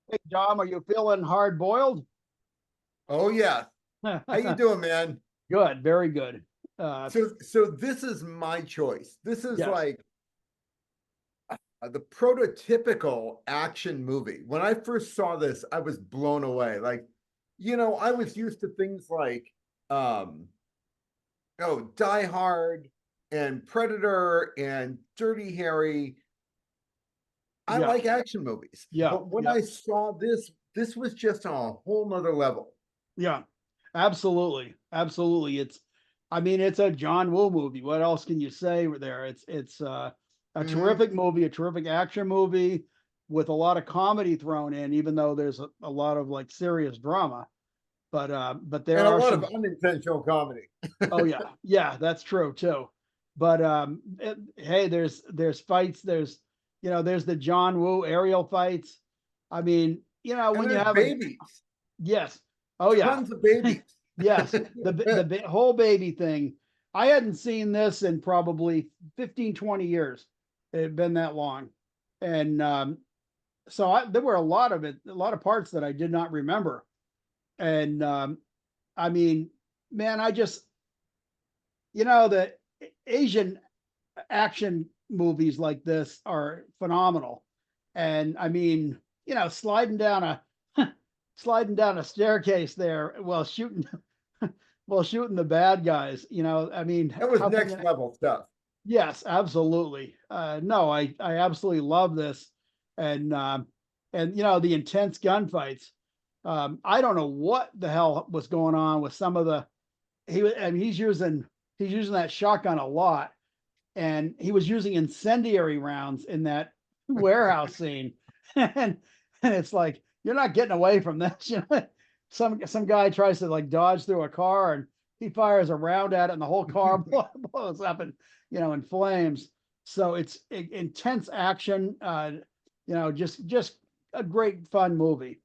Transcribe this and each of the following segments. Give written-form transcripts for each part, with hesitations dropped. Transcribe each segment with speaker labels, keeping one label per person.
Speaker 1: Hey, Dom, are you feeling hard boiled?
Speaker 2: Oh yeah. How you doing, man?
Speaker 1: Good, very good. Uh,
Speaker 2: So this is my choice. This is
Speaker 1: yes,
Speaker 2: like the prototypical action movie. When I first saw this, I was blown away. I was used to things like um Die Hard and Predator and Dirty Harry. I
Speaker 1: yeah,
Speaker 2: like action movies.
Speaker 1: yeah,
Speaker 2: But when
Speaker 1: yeah,
Speaker 2: I saw this was just on a whole nother level.
Speaker 1: yeah. Absolutely, absolutely. I mean, it's a John Woo movie. What else can you say there? It's a
Speaker 2: Mhm.
Speaker 1: terrific movie, a terrific action movie with a lot of comedy thrown in, even though there's a lot of like serious drama. But there
Speaker 2: And a
Speaker 1: are
Speaker 2: lot of
Speaker 1: some.
Speaker 2: unintentional comedy.
Speaker 1: Oh yeah, yeah, that's true too. But hey, there's fights. There's the John Woo aerial fights. I mean,
Speaker 2: And
Speaker 1: when you
Speaker 2: there's
Speaker 1: have a
Speaker 2: babies.
Speaker 1: yes, oh yeah,
Speaker 2: Tons of babies.
Speaker 1: yes, the whole baby thing. I hadn't seen this in probably 15, 20 years. It had been that long, and so there were a lot of parts that I did not remember. And I mean, man, the Asian action movies like this are phenomenal. And I mean, sliding down a staircase there while shooting while shooting the bad guys. I mean,
Speaker 2: That was
Speaker 1: how can
Speaker 2: next
Speaker 1: you?
Speaker 2: level stuff.
Speaker 1: Yes, absolutely. No, I absolutely love this, and the intense gunfights. I don't know what the hell was going on with some of the I mean, he's using that shotgun a lot, and he was using incendiary rounds in that warehouse scene, and it's like you're not getting away from this. Some guy tries to like dodge through a car, and he fires a round at it, and the whole car blows up and in flames. So it's intense action. Just a great fun movie.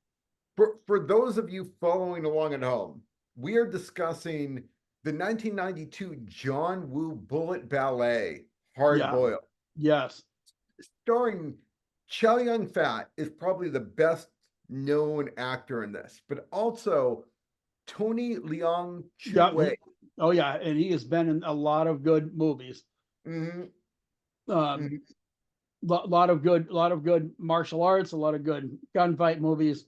Speaker 2: For those of you following along at home, we are discussing the 1992 John Woo Bullet Ballet, Hard
Speaker 1: Yeah.
Speaker 2: Boiled,
Speaker 1: Yes.
Speaker 2: starring Chow Yun Fat is probably the best known actor in this, but also Tony Leung Chu
Speaker 1: Yeah.
Speaker 2: Wei.
Speaker 1: Oh yeah, and he has been in a lot of good movies.
Speaker 2: Mhm,
Speaker 1: Um,
Speaker 2: mhm.
Speaker 1: lot of good martial arts, a lot of good gunfight movies.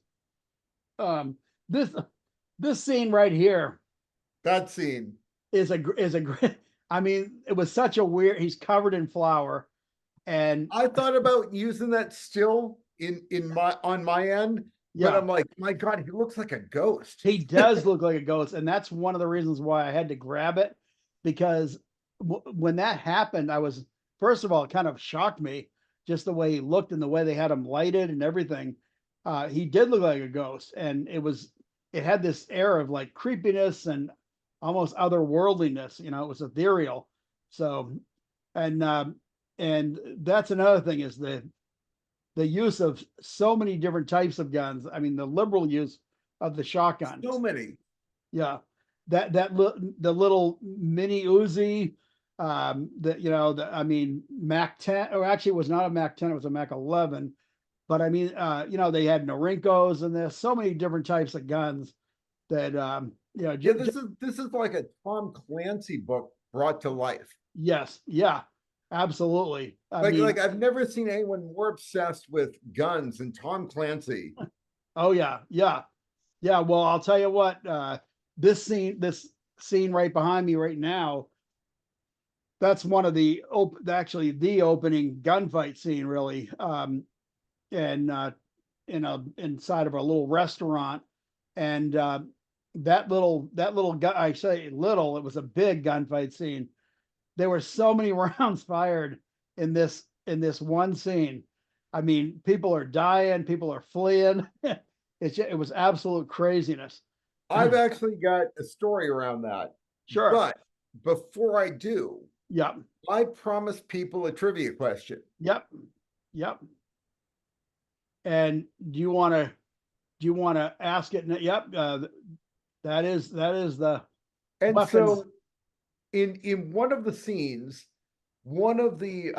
Speaker 1: Um, this this scene right here
Speaker 2: That scene.
Speaker 1: is a great. I mean, it was such a weird. He's covered in flour, and
Speaker 2: I thought about using that still in my on my end, but
Speaker 1: yeah,
Speaker 2: I'm like, my God, he looks like a ghost.
Speaker 1: he does look like a ghost, and that's one of the reasons why I had to grab it because when that happened, I was first of all it kind of shocked me just the way he looked and the way they had him lighted and everything. He did look like a ghost, and it had this air of like creepiness and almost otherworldliness. It was ethereal. So, and and that's another thing is the use of so many different types of guns. I mean, the liberal use of the shotgun.
Speaker 2: So many.
Speaker 1: Yeah, the little mini Uzi, I mean Mac 10, or actually it was not a Mac 10, it was a Mac 11. But I mean, they had Norinkos and there's so many different types of guns that
Speaker 2: Yeah, this is like a Tom Clancy book brought to life.
Speaker 1: yes, yeah, absolutely. I
Speaker 2: Like
Speaker 1: mean,
Speaker 2: I've never seen anyone more obsessed with guns than Tom Clancy.
Speaker 1: oh yeah, yeah, yeah. Well, I'll tell you what, this scene right behind me right now, that's one of actually the opening gunfight scene, really. And inside of a little restaurant, and that little gun. I say little, it was a big gunfight scene. There were so many rounds fired in this one scene. I mean, people are dying, people are fleeing. It was absolute craziness.
Speaker 2: I've actually got a story around that.
Speaker 1: Sure.
Speaker 2: But before I do,
Speaker 1: Yep.
Speaker 2: I promised people a trivia question.
Speaker 1: Yep. Yep. And do you want to ask it? Yep. That is the
Speaker 2: And
Speaker 1: weapons.
Speaker 2: so in one of the scenes, one of the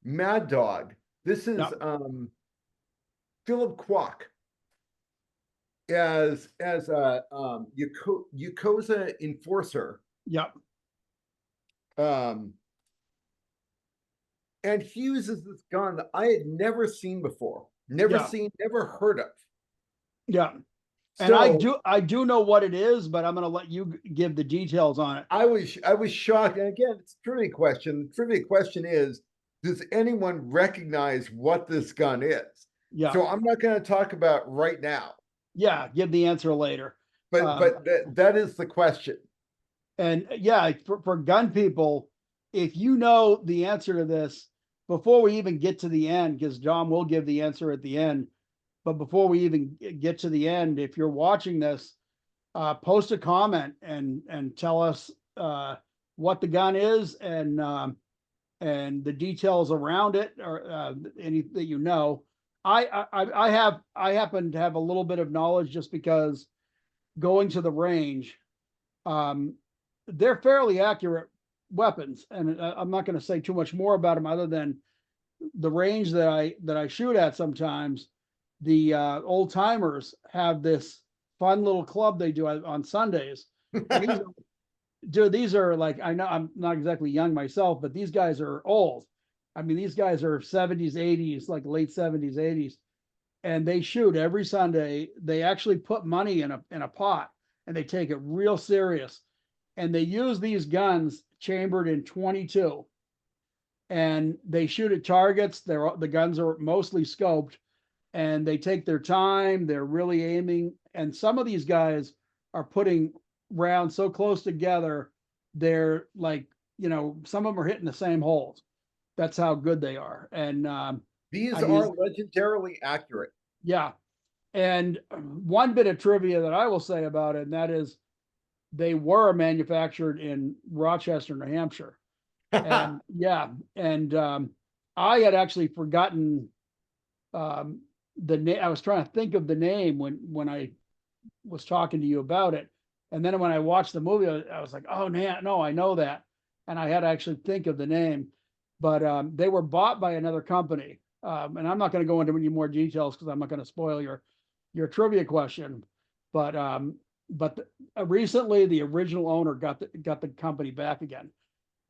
Speaker 2: Mad Dog, this is
Speaker 1: Yep.
Speaker 2: Philip Kwok. as a Yakuza enforcer.
Speaker 1: Yep.
Speaker 2: Um, and he uses this gun that I had never seen before, never
Speaker 1: Yeah.
Speaker 2: seen, never heard of.
Speaker 1: Yeah. And
Speaker 2: So
Speaker 1: I do know what it is, but I'm going to let you give the details on it.
Speaker 2: I was shocked. And again, it's a trivia question. The trivia question is, does anyone recognize what this gun is?
Speaker 1: Yeah.
Speaker 2: So I'm not going to talk about right now,
Speaker 1: Yeah. Give the answer later.
Speaker 2: but
Speaker 1: Um,
Speaker 2: that is the question.
Speaker 1: and yeah, for gun people, if you know the answer to this before we even get to the end, because John will give the answer at the end, but before we even get to the end, if you're watching this, post a comment and tell us what the gun is and the details around it or any that you know. I happen to have a little bit of knowledge just because going to the range, um, they're fairly accurate weapons, and I'm not going to say too much more about them other than the range that I shoot at sometimes. The old timers have this fun little club they do on Sundays, and these are like, I know I'm not exactly young myself, but these guys are old. I mean, these guys are 70s, 80s, like late 70s, 80s, and they shoot every Sunday. They actually put money in a pot and they take it real serious. And they use these guns chambered in 22 and they shoot at targets. The guns are mostly scoped and they take their time. They're really aiming. And some of these guys are putting rounds so close together, they're like, some of them are hitting the same holes. That's how good they are. And
Speaker 2: These
Speaker 1: I mean,
Speaker 2: are legendarily accurate.
Speaker 1: yeah. And one bit of trivia that I will say about it, and that is they were manufactured in Rochester, New Hampshire. And yeah, and I had actually forgotten um, the name. I was trying to think of the name when I was talking to you about it, and then when I watched the movie, I was like, oh man, no, I know that, and I had to actually think of the name. But they were bought by another company, and I'm not going to go into any more details because I'm not going to spoil your trivia question. But recently, the original owner got the company back again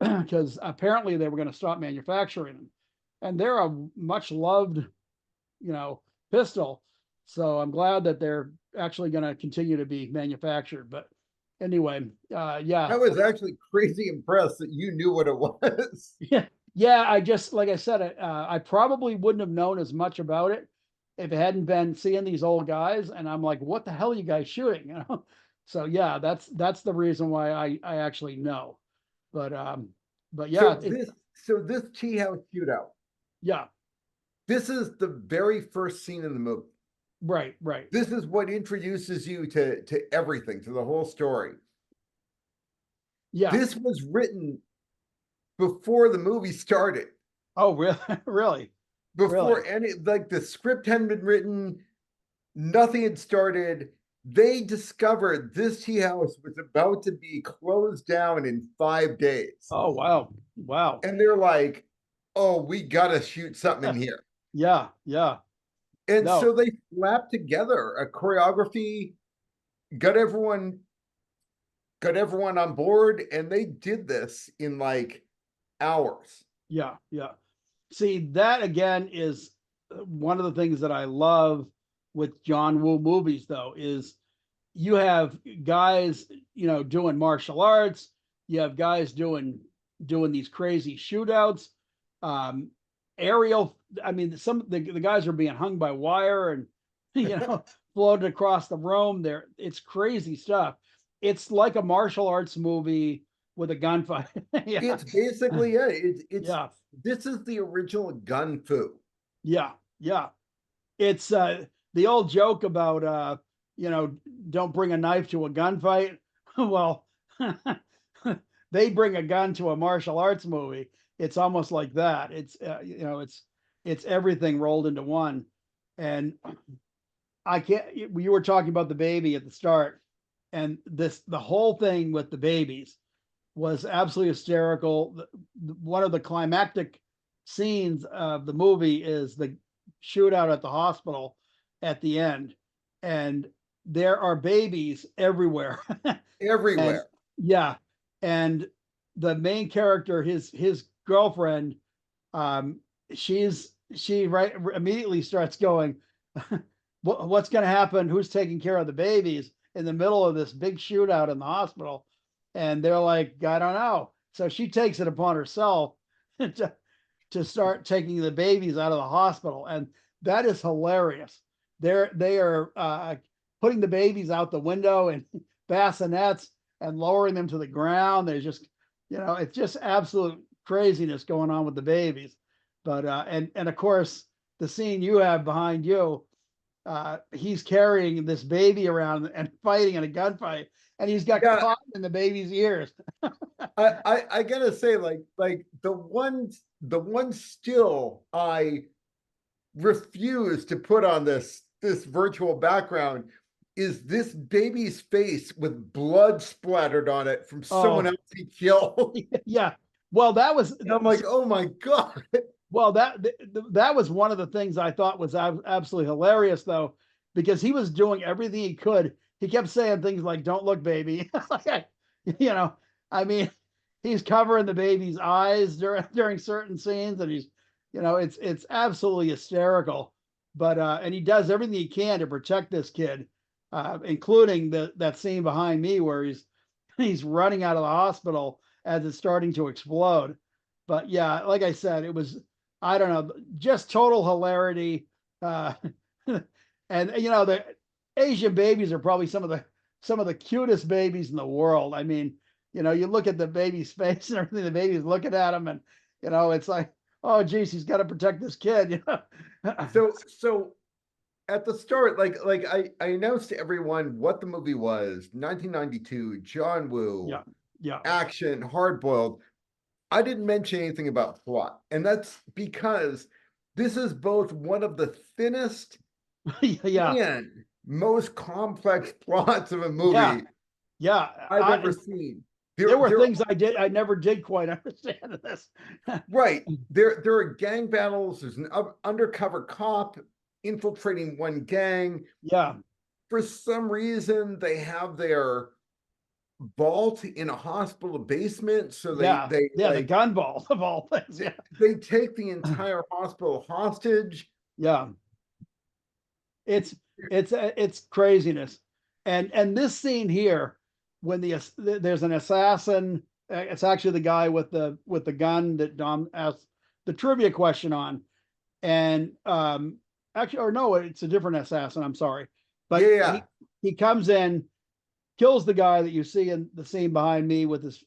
Speaker 1: because apparently they were going to stop manufacturing them, and they're a much loved, pistol. So I'm glad that they're actually going to continue to be manufactured. But anyway, yeah,
Speaker 2: I was actually crazy impressed that you knew what it was.
Speaker 1: yeah, yeah. I just, like I said, I probably wouldn't have known as much about it if it hadn't been seeing these old guys, and I'm like, what the hell are you guys shooting? So yeah, that's the reason why I actually know. But yeah,
Speaker 2: So this tea house shootout.
Speaker 1: yeah,
Speaker 2: This is the very first scene in the movie.
Speaker 1: right,
Speaker 2: This is what introduces you to everything, to the whole story.
Speaker 1: yeah.
Speaker 2: This was written before the movie started.
Speaker 1: Oh, really, really, really?
Speaker 2: Before any, like, the script hadn't been written, nothing had started. They discovered this tea house was about to be closed down in 5 days.
Speaker 1: Oh, wow, wow.
Speaker 2: And they're like, oh, we gotta shoot something in here.
Speaker 1: Yeah, yeah.
Speaker 2: And
Speaker 1: No,
Speaker 2: so they slapped together a choreography, got everyone got everyone on board, and they did this in like hours.
Speaker 1: yeah, yeah. See, that again is one of the things that I love with John Woo movies, though, is you have guys, doing martial arts. You have guys doing these crazy shootouts, um, aerial. I mean, some the guys are being hung by wire and floated across the room. It's crazy stuff. It's like a martial arts movie with a gunfight. Yeah,
Speaker 2: It's basically, yeah, it's
Speaker 1: yeah,
Speaker 2: this is the original gun fu.
Speaker 1: yeah, yeah. It's the old joke about you know, don't bring a knife to a gunfight. Well, they bring a gun to a martial arts movie. It's almost like that. It's it's everything rolled into one. And I can't. You were talking about the baby at the start, and the whole thing with the babies was absolutely hysterical. One of the climactic scenes of the movie is the shootout at the hospital at the end. And there are babies everywhere. And
Speaker 2: everywhere.
Speaker 1: yeah, and the main character, his girlfriend, um, she right immediately starts going, what's going to happen? Who's taking care of the babies in the middle of this big shootout in the hospital? And they're like, I don't know. So she takes it upon herself to, to start taking the babies out of the hospital, and that is hilarious. They are putting the babies out the window and bassinets and lowering them to the ground. There's just, it's just absolute craziness going on with the babies. But and of course, the scene you have behind you, he's carrying this baby around and fighting in a gunfight, and he's got
Speaker 2: Yeah,
Speaker 1: caught in the baby's ears.
Speaker 2: I gotta say, like the one still I refuse to put on this virtual background is this baby's face with blood splattered on it from someone
Speaker 1: Oh,
Speaker 2: else he killed.
Speaker 1: yeah. Well, that was
Speaker 2: And I'm like, oh my God.
Speaker 1: well that was one of the things I thought was absolutely hilarious, though, because he was doing everything he could. He kept saying things like, "Don't look, baby." Like, you know, I mean, he's covering the baby's eyes during certain scenes, and he's, it's absolutely hysterical. But and he does everything he can to protect this kid, including that scene behind me where he's running out of the hospital as it's starting to explode. But yeah, like I said, it was, I don't know, just total hilarity. Uh, and the Asian babies are probably some of the cutest babies in the world. I mean, you look at the baby's face and everything, the baby's looking at him, and it's like, oh geez, he's got to protect this kid.
Speaker 2: So at the start, like I announced to everyone what the movie was. 1992, John Woo,
Speaker 1: Yeah, yeah,
Speaker 2: action, hard boiled. I didn't mention anything about plot, and that's because this is both one of the thinnest
Speaker 1: yeah,
Speaker 2: and most complex plots of a
Speaker 1: yeah,
Speaker 2: movie
Speaker 1: yeah.
Speaker 2: I've ever seen.
Speaker 1: There were
Speaker 2: There
Speaker 1: things I never did quite understand in this.
Speaker 2: right. There are gang battles. There's an undercover cop infiltrating one gang.
Speaker 1: Yeah,
Speaker 2: For some reason, they have their vault in a hospital basement, so they
Speaker 1: yeah,
Speaker 2: they
Speaker 1: yeah. The
Speaker 2: like
Speaker 1: gun ball of all things. Yeah,
Speaker 2: they take the entire hospital hostage.
Speaker 1: yeah. It's craziness. And this scene here, when there's an assassin, it's actually the guy with the gun that Dom asked the trivia question on. And actually, or no, it's a different assassin, I'm sorry.
Speaker 2: Yeah,
Speaker 1: But
Speaker 2: yeah.
Speaker 1: he comes in, kills the guy that you see in the scene behind me with his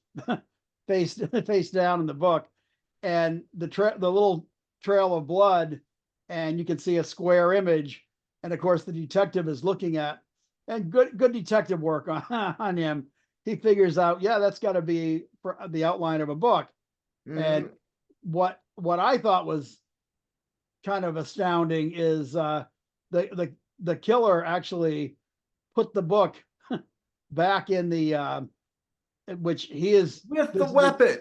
Speaker 1: face down in the book, and the little trail of blood, and you can see a square image, and of course the detective is looking at, and good detective work on on him. He figures out, yeah, that's got to be for the outline of a book. And
Speaker 2: Mhm.
Speaker 1: what I thought was kind of astounding is the killer actually put the book back in the which he is
Speaker 2: With the
Speaker 1: this is a,
Speaker 2: weapon.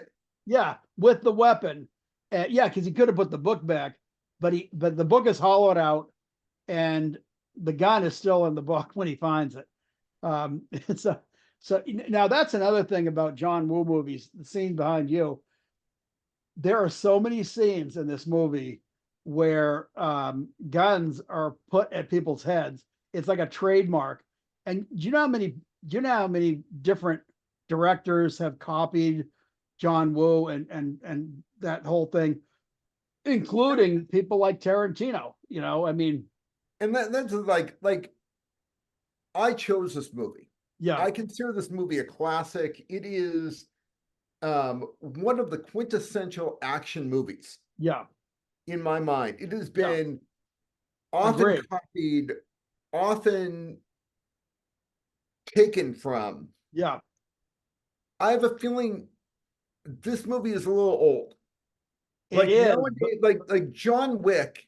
Speaker 1: yeah, with the weapon. Yeah, because he could have put the book back, but the book is hollowed out, and the gun is still in the book when he finds it. It's a so now that's another thing about John Woo movies. The scene behind you, there are so many scenes in this movie where guns are put at people's heads. It's like a trademark. And do you know how many different directors have copied John Woo and that whole thing, including people like Tarantino? I mean,
Speaker 2: And that's like I chose this movie.
Speaker 1: yeah,
Speaker 2: I consider this movie a classic. It is one of the quintessential action movies
Speaker 1: yeah,
Speaker 2: in my mind. It has
Speaker 1: yeah,
Speaker 2: been often
Speaker 1: agree,
Speaker 2: copied, often taken from.
Speaker 1: yeah,
Speaker 2: I have a feeling this movie is a little old.
Speaker 1: it
Speaker 2: Like
Speaker 1: is, but
Speaker 2: nowadays, like John Wick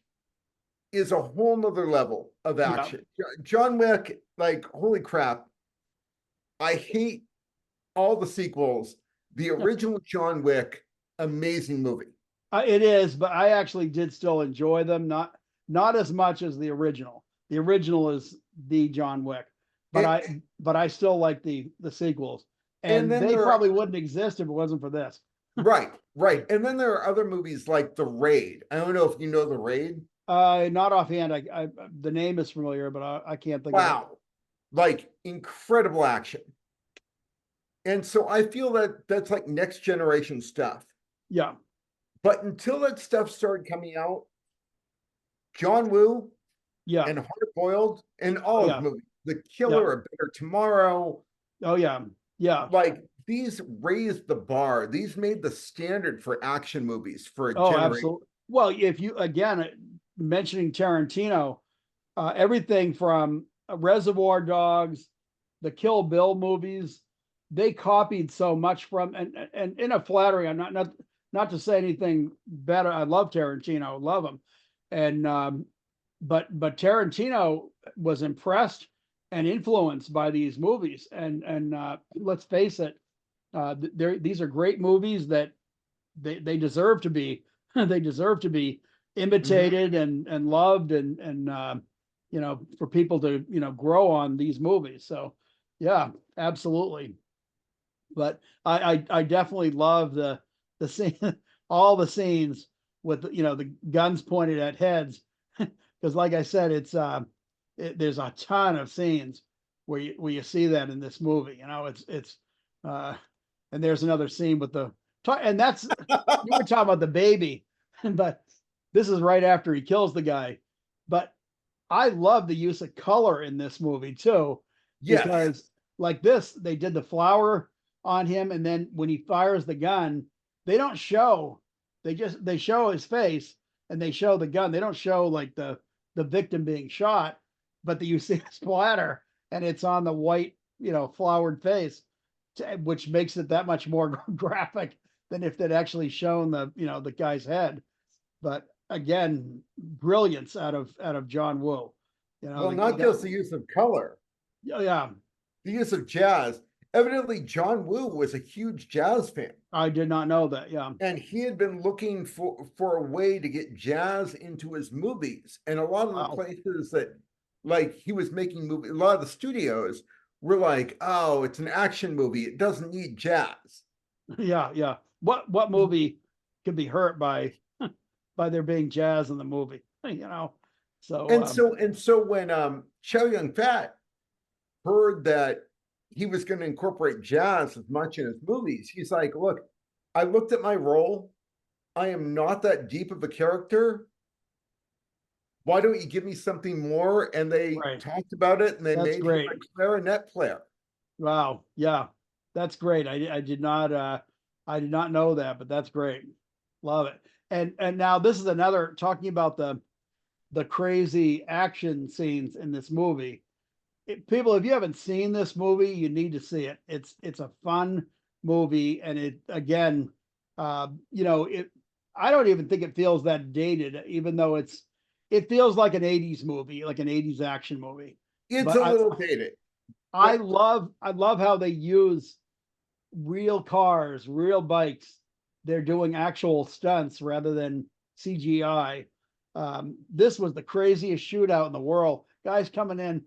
Speaker 2: is a whole nother level of
Speaker 1: yeah.
Speaker 2: action. John Wick, like, holy crap. I hate all the sequels. The original John Wick, amazing movie.
Speaker 1: It is, but I actually did still enjoy them. Not as much as the original. The original is the John Wick. but I still like the sequels,
Speaker 2: And
Speaker 1: and
Speaker 2: then
Speaker 1: they
Speaker 2: there are
Speaker 1: probably wouldn't exist if it wasn't for this.
Speaker 2: right, right. And then there are other movies like The Raid. I don't know if you know The Raid.
Speaker 1: Not offhand. The name is familiar, but I can't think of it.
Speaker 2: Wow. Like incredible action. And so I feel that that's like next generation stuff.
Speaker 1: Yeah,
Speaker 2: But until that stuff started coming out, John Woo
Speaker 1: yeah,
Speaker 2: and Hard Boiled and
Speaker 1: oh
Speaker 2: all his
Speaker 1: yeah,
Speaker 2: movies, The
Speaker 1: yeah,
Speaker 2: Killer, A Better Tomorrow,
Speaker 1: oh yeah, yeah.
Speaker 2: like these raised the bar. These made the standard for action movies for a
Speaker 1: Oh,
Speaker 2: generation.
Speaker 1: absolutely. Well, if you again mentioning Tarantino, everything from Reservoir Dogs, the Kill Bill movies, they copied so much from, and in a flattery, I'm not to say anything better. I love Tarantino, love him, and but Tarantino was impressed and influenced by these movies, and let's face it, these are great movies that they deserve to be they deserve to be
Speaker 2: Mhm.
Speaker 1: imitated and loved and for people to grow on these movies. So yeah, absolutely. But I definitely love the scene, all the scenes with the guns pointed at heads, because like I said, there's a ton of scenes where you see that in this movie. It's uh, and there's another scene with and that's you were talking about the baby, but this is right after he kills the guy. But I love the use of color in this movie too,
Speaker 2: Yes.
Speaker 1: because like this, they did the flower on him, and then when he fires the gun, they don't show. They show his face and they show the gun. They don't show like the victim being shot, but you see a splatter and it's on the white, flowered face, which makes it that much more graphic than if they'd actually shown the guy's head. But again, brilliance out of John Woo.
Speaker 2: Well,
Speaker 1: The
Speaker 2: not
Speaker 1: guy,
Speaker 2: just the use of color,
Speaker 1: yeah,
Speaker 2: the use of jazz. Evidently, John Woo was a huge jazz fan.
Speaker 1: I did not know that. Yeah.
Speaker 2: And he had been looking for a way to get jazz into his movies. And a lot of the
Speaker 1: Wow.
Speaker 2: places that like he was making movies, a lot of the studios were like, oh, it's an action movie. It doesn't need jazz.
Speaker 1: Yeah, yeah. What movie could be hurt by there being jazz in the movie? So
Speaker 2: And so when Chow Yun Fat heard that he was going to incorporate jazz as much in his movies, he's like, look, I looked at my role. I am not that deep of a character. Why don't you give me something more? And they
Speaker 1: right.
Speaker 2: talked about it and they
Speaker 1: That's
Speaker 2: made him
Speaker 1: great.
Speaker 2: a clarinet player.
Speaker 1: Wow. Yeah. That's great. I did not know that, but that's great. Love it. And now this is another talking about the crazy action scenes in this movie. People, if you haven't seen this movie, you need to see it. It's a fun movie, and it again, it. I don't even think it feels that dated, even though it feels like an '80s movie, like an '80s action movie.
Speaker 2: It's
Speaker 1: But
Speaker 2: a little dated,
Speaker 1: I
Speaker 2: but
Speaker 1: love how they use real cars, real bikes. They're doing actual stunts rather than CGI. This was the craziest shootout in the world. Guys coming in,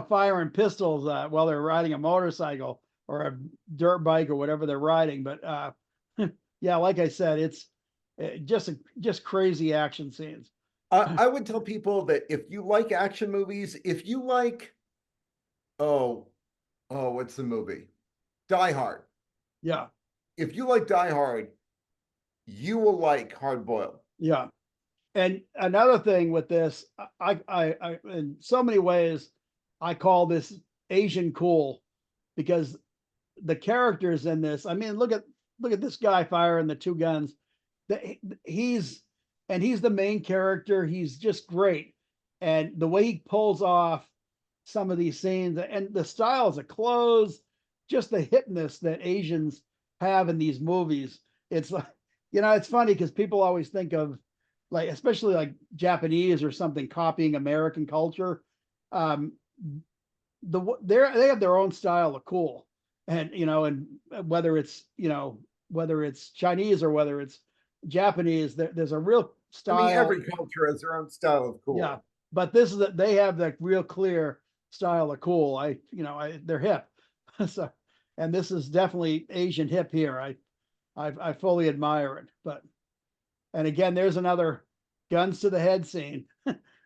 Speaker 1: firing pistols while they're riding a motorcycle or a dirt bike or whatever they're riding. But yeah, like I said, it's just crazy action scenes.
Speaker 2: I would tell people that if you like action movies, if you like, oh, what's the movie? Die Hard.
Speaker 1: Yeah,
Speaker 2: If you like Die Hard, you will like Hard Boiled.
Speaker 1: yeah. And another thing with this, in so many ways, I call this Asian cool because the characters in this. I mean, look at this guy firing the two guns. He's he's the main character. He's just great, and the way he pulls off some of these scenes and the styles of clothes, just the hitness that Asians have in these movies. It's like it's funny because people always think of like especially like Japanese or something copying American culture. Um, they have their own style of cool, and and whether it's Chinese or whether it's Japanese, there's a real
Speaker 2: I mean,
Speaker 1: style.
Speaker 2: every culture has their own style of
Speaker 1: Yeah,
Speaker 2: cool.
Speaker 1: but they have the real clear style of cool. They're hip. So, and this is definitely Asian hip here. I fully admire it. But and again, there's another guns to the head scene,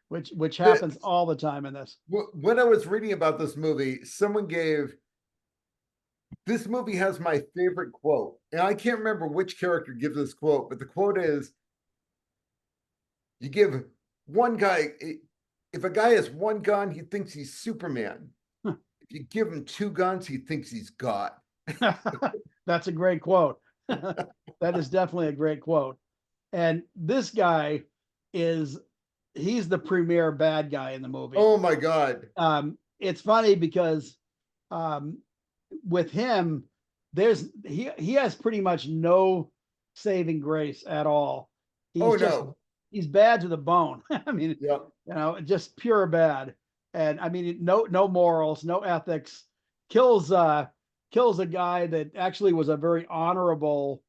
Speaker 1: which happens
Speaker 2: This,
Speaker 1: all the time in this.
Speaker 2: when I was reading about this movie, someone gave this movie has my favorite quote, and I can't remember which character gives this quote, but the quote is, "You give one guy, if a guy has one gun, he thinks he's Superman. If you give him two guns, he thinks he's God."
Speaker 1: That's a great quote. That is definitely a great quote. And this guy he's the premier bad guy in the movie.
Speaker 2: Oh my God.
Speaker 1: It's funny because um, with him, he has pretty much no saving grace at all.
Speaker 2: Oh
Speaker 1: He's just
Speaker 2: no.
Speaker 1: he's bad to the bone. I mean,
Speaker 2: Yep.
Speaker 1: just pure bad. And I mean, no morals, no ethics. Kills a guy that actually was a very honorable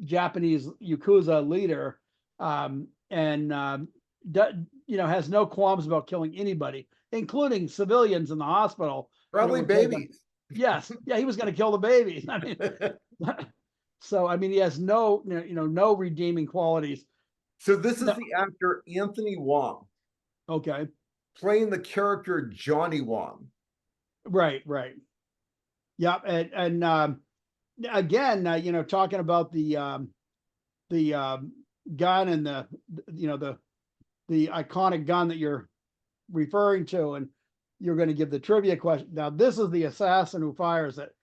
Speaker 1: Japanese Yakuza leader, and has no qualms about killing anybody, including civilians in the hospital.
Speaker 2: Probably babies.
Speaker 1: Yes, yeah, he was going to kill the babies. I mean, so I mean, he has no redeeming qualities.
Speaker 2: So this is
Speaker 1: No.
Speaker 2: the actor Anthony Wong
Speaker 1: Okay,
Speaker 2: playing the character Johnny Wong.
Speaker 1: right. Yeah, and again, talking about the gun and the iconic gun that you're referring to, and you're going to give the trivia question. Now, this is the assassin who fires it,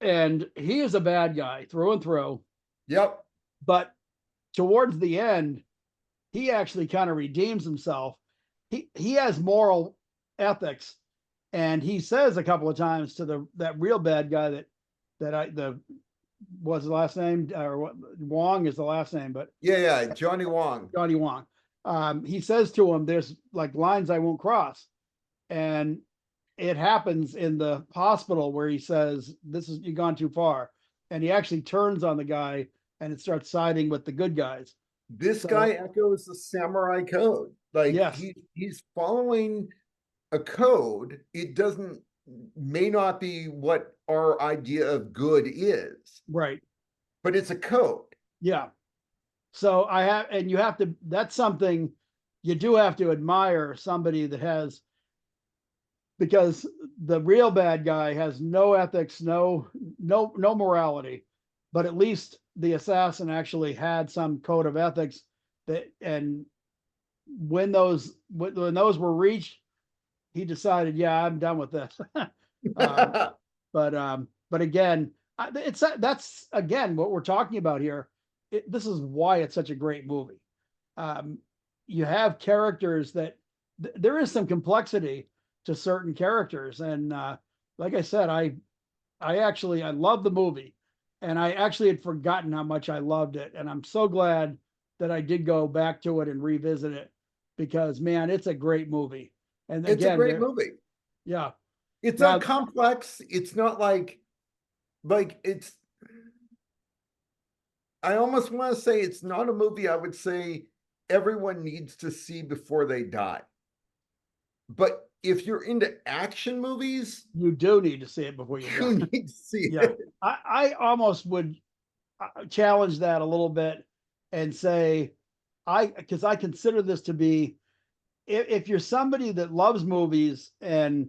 Speaker 1: and he is a bad guy through and through.
Speaker 2: Yep.
Speaker 1: But towards the end, he actually kind of redeems himself. He has moral ethics, and he says a couple of times to that real bad guy that was the last name, or what, Wong is the last name, but
Speaker 2: Yeah, Johnny Wong.
Speaker 1: Johnny Wong. He says to him, "There's like lines I won't cross," and it happens in the hospital where he says, you've gone too far," and he actually turns on the guy and it starts siding with the good guys.
Speaker 2: This guy echoes the samurai code. Like,
Speaker 1: yes,
Speaker 2: he's following a code. It may not be what our idea of good is,
Speaker 1: right,
Speaker 2: but it's a code.
Speaker 1: yeah. So that's something you do have to admire, somebody that has, because the real bad guy has no ethics, no morality, but at least the assassin actually had some code of ethics and when those were reached, he decided, yeah, I'm done with this. But again, that's again what we're talking about here. This is why it's such a great movie. You have characters that there is some complexity to certain characters, and like I said, I love the movie, and I actually had forgotten how much I loved it, and I'm so glad that I did go back to it and revisit it, because man, it's a great movie. And
Speaker 2: it's
Speaker 1: again,
Speaker 2: a great movie.
Speaker 1: Yeah,
Speaker 2: it's
Speaker 1: now,
Speaker 2: not complex. It's not like it's. I almost want to say it's not a movie I would say everyone needs to see before they die. But if you're into action movies,
Speaker 1: you do need to see it before you
Speaker 2: you
Speaker 1: die.
Speaker 2: need to see
Speaker 1: Yeah,
Speaker 2: it.
Speaker 1: I almost would challenge that a little bit and say, because I consider this to be, if you're somebody that loves movies and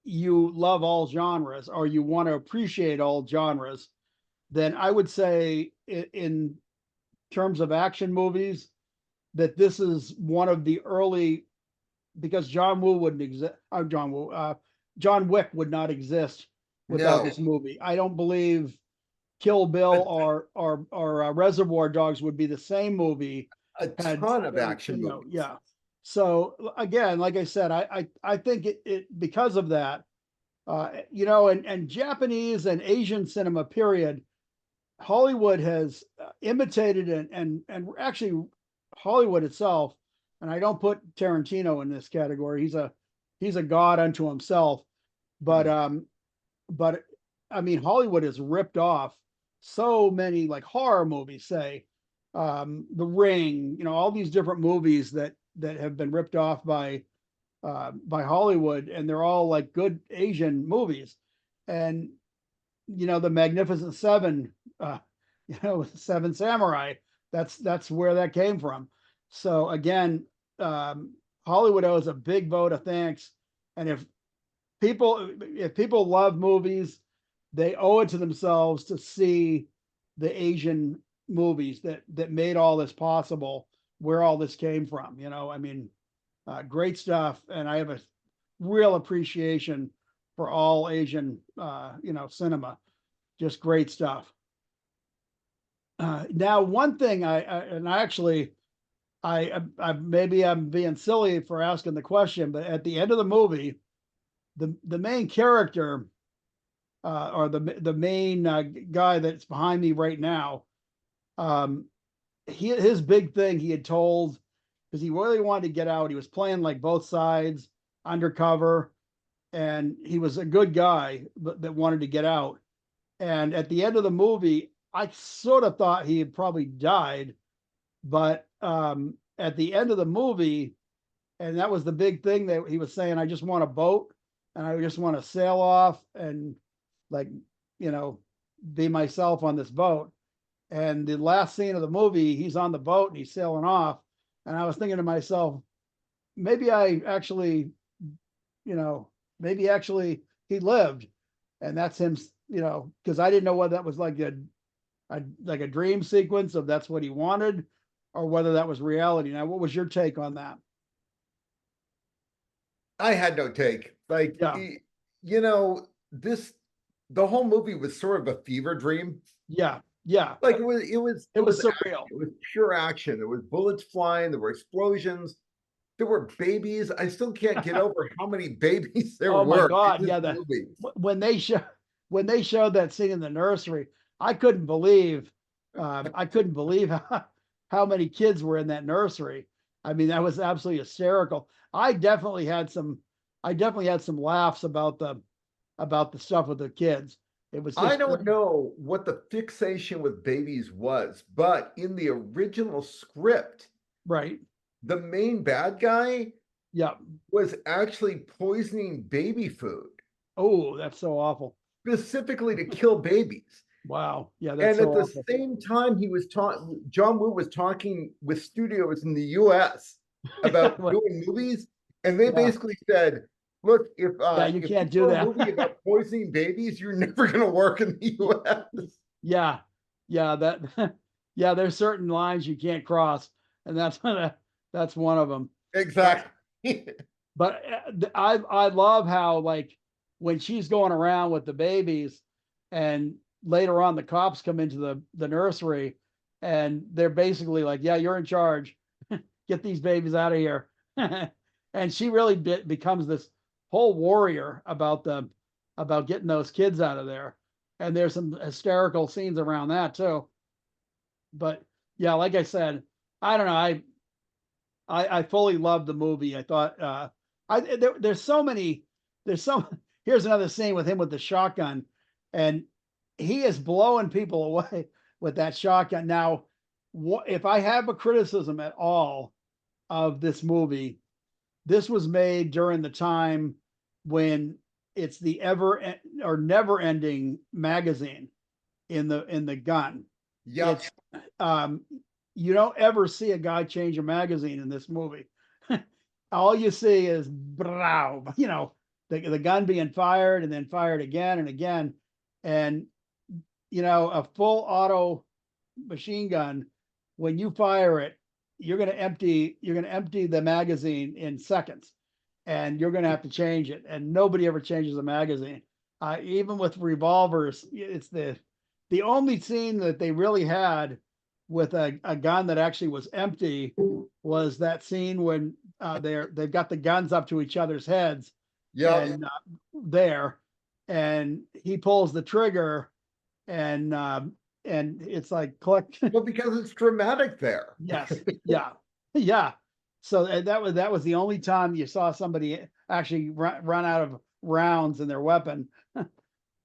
Speaker 1: you love all genres, or you want to appreciate all genres, then I would say in terms of action movies that this is one of the early, because John Woo wouldn't exist. John Wick would not exist without
Speaker 2: No.
Speaker 1: this movie. I don't believe Kill Bill or Reservoir Dogs would be the same movie.
Speaker 2: A ton of action movies.
Speaker 1: Yeah. So again, like I said, I think it because of that, and Japanese and Asian cinema period, Hollywood has imitated and actually Hollywood itself, and I don't put Tarantino in this category. He's a god unto himself, but I mean, Hollywood has ripped off so many, like horror movies, say, The Ring, all these different movies that have been ripped off by by Hollywood, and they're all like good Asian movies. And the Magnificent Seven, Seven Samurai. That's where that came from. So again, Hollywood owes a big vote of thanks. And if people love movies, they owe it to themselves to see the Asian movies that made all this possible, where all this came from. I mean, great stuff, and I have a real appreciation for all Asian, cinema. Just great stuff. Now, one thing I maybe I'm being silly for asking the question, but at the end of the movie, the main character, or the main guy that's behind me right now, um, his big thing he had told, because he really wanted to get out. He was playing like both sides, undercover, and he was a good guy, but that wanted to get out. And at the end of the movie, I sort of thought he had probably died, but at the end of the movie, and that was the big thing that he was saying, I just want a boat and I just want to sail off and, like, be myself on this boat. And the last scene of the movie, he's on the boat and he's sailing off. And I was thinking to myself, maybe I actually, maybe actually he lived, and that's him, because I didn't know whether that was like a dream sequence of that's what he wanted, or whether that was reality. Now, what was your take on that?
Speaker 2: I had no take. Like,
Speaker 1: Yeah,
Speaker 2: this the whole movie was sort of a fever dream.
Speaker 1: yeah, yeah.
Speaker 2: Like it was
Speaker 1: Was
Speaker 2: action.
Speaker 1: surreal.
Speaker 2: It was pure action. There was bullets flying, there were explosions, there were babies. I still can't get over how many babies there
Speaker 1: Oh my
Speaker 2: were in
Speaker 1: God,
Speaker 2: this
Speaker 1: yeah.
Speaker 2: movie.
Speaker 1: When they showed that scene in the nursery, I couldn't believe, how many kids were in that nursery. I mean, that was absolutely hysterical. I definitely had some laughs about the stuff with the kids. It was
Speaker 2: I
Speaker 1: just
Speaker 2: don't know what the fixation with babies was, but in the original script,
Speaker 1: right.
Speaker 2: the main bad guy
Speaker 1: Yeah.
Speaker 2: was actually poisoning baby food
Speaker 1: Oh, that's so awful.
Speaker 2: specifically to kill babies.
Speaker 1: Wow. Yeah, that's
Speaker 2: And at
Speaker 1: so
Speaker 2: the
Speaker 1: awful.
Speaker 2: same time, John Woo was talking with studios in the US about doing movies. And they
Speaker 1: Yeah.
Speaker 2: basically said, look,
Speaker 1: Yeah, you
Speaker 2: if you
Speaker 1: can't do
Speaker 2: do a movie
Speaker 1: that.
Speaker 2: about poisoning babies, you're never going to work in the US.
Speaker 1: Yeah. Yeah, yeah, there's certain lines you can't cross, and that's one of them. But
Speaker 2: Exactly.
Speaker 1: but I love how, like, when she's going around with the babies, and later on the cops come into the nursery, and they're basically like, yeah, you're in charge. Get these babies out of here. And she really becomes this whole warrior about getting those kids out of there. And there's some hysterical scenes around that too. But yeah, like I said, I don't know. I fully loved the movie. I thought, there's so many. There's so Here's another scene with him with the shotgun, and he is blowing people away with that shotgun. Now, if I have a criticism at all of this movie, this was made during the time when it's the ever or never ending magazine in the gun.
Speaker 2: Yep.
Speaker 1: It's you don't ever see a guy change a magazine in this movie. All you see is brow, the gun being fired and then fired again and again. And a full auto machine gun, when you fire it, you're going to empty the magazine in seconds, and you're going to have to change it, and nobody ever changes a magazine. Even with revolvers, it's the only scene that they really had with a gun that actually was empty was that scene when they've got the guns up to each other's heads,
Speaker 2: Yep.
Speaker 1: and there, and he pulls the trigger, and it's like click.
Speaker 2: Well, because it's dramatic there.
Speaker 1: Yes. Yeah. Yeah. So that was the only time you saw somebody actually run out of rounds in their weapon.